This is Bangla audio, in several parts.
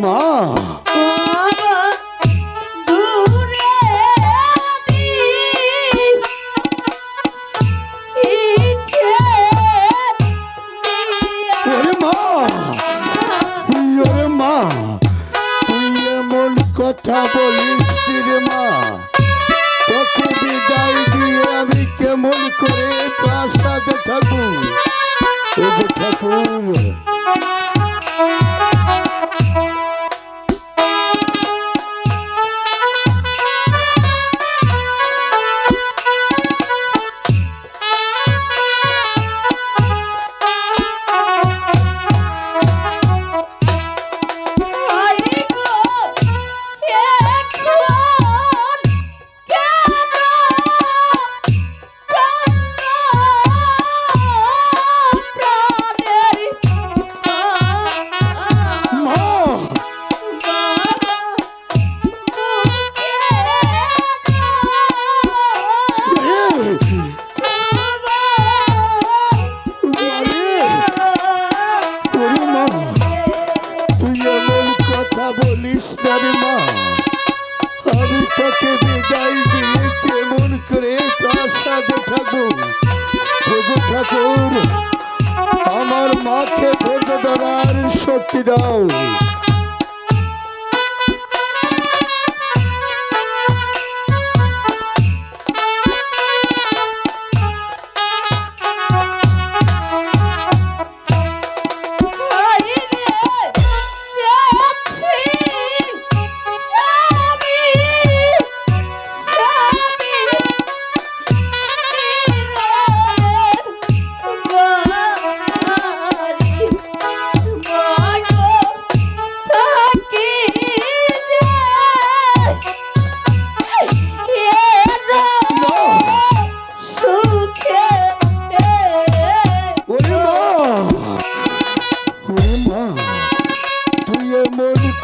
মা কথা বলিস রে মা, তোকে বিদায় দিয়ে আমি কেমন করে তার সাথে থাকুন ঠাকুর। আমার মাকে ধৈর্য ধরার শক্তি দাও।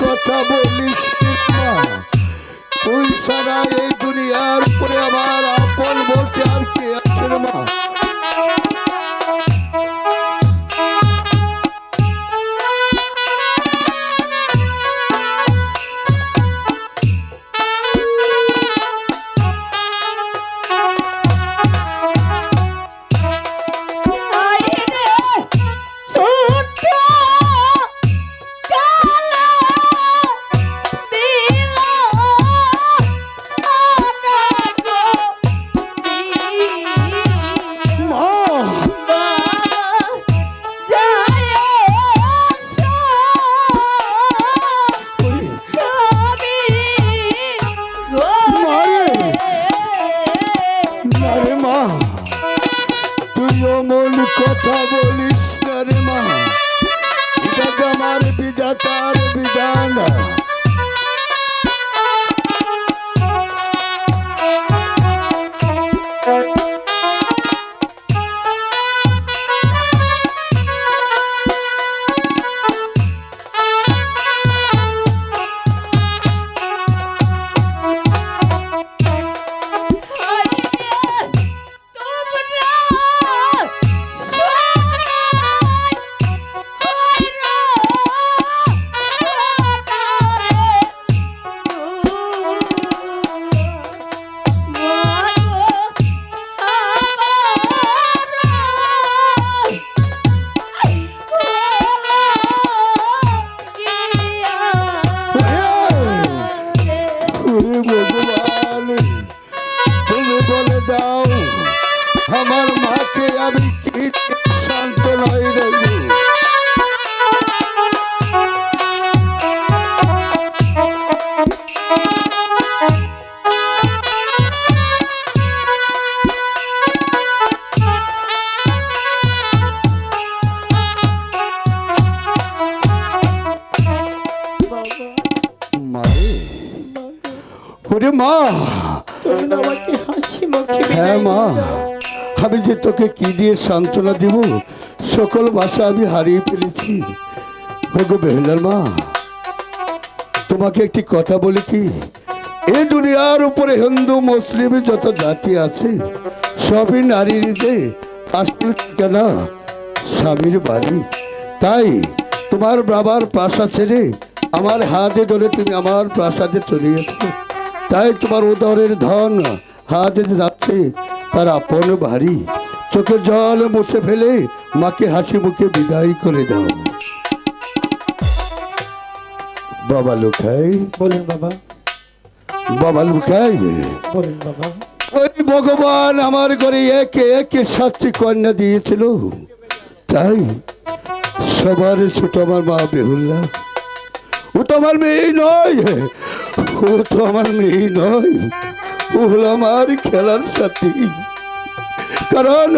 কথা বলিস না, তুই ছাড়া এই দুনিয়ার পরে আমার আপন বলতে আর কে আছে রে মা। কথা বলিস না রে মা, এটা আমার বিধাতার বিধান। তুমি বলে দাও আমার মাকে আমি কি শান্ত নয় রইল। মা হ্যাঁ মা, আমি যে তোকে কি দিয়ে সান্ত্বনা দিব সকল ভাষা আমি হারিয়ে ফেলেছি। ওগো বেহুলার মা, তোমাকে একটি কথা বলি কি, এই দুনিয়ার উপরে হিন্দু মুসলিম যত জাতি আছে সবই নারীর যে আসল ঠিকানা স্বামীর বাড়ি। তাই তোমার বাবার প্রাসাদ ছেড়ে আমার হাতে ধরে তুমি আমার প্রাসাদে চলে গেছো, তাই তোমার উদরের ধন হাতে যাচ্ছে তার আপন ভারী, চোখের জল মুছে ফেলে মাকে হাসি মুখে বিদায় করে দাও। বাবা লুকাই, বলেন বাবা, বাবা লুকাই, বলেন বাবা। ওই ভগবান আমার ঘরে একে একে 7টি কন্যা দিয়েছিল, তাই সবার ছোট আমার মা বেহুল্লা। ও তো আমার মেয়ে নয়, ও তো আমার মেয়ে নয়, ও হলো আমার খেলার সাথী। কারণ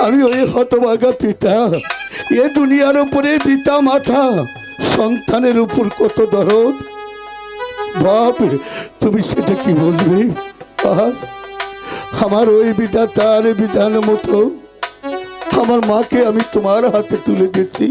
আমি ওই হতভাগা পিতা, এ দুনিয়ার উপরে পিতা মাতা, সন্তানের উপর কত দরদ। বাপ, তুমি সেটা কি বলবে? আজ আমার ওই বিধাতার বিধান মতো আমার মাকে আমি তোমার হাতে তুলে দিয়েছি।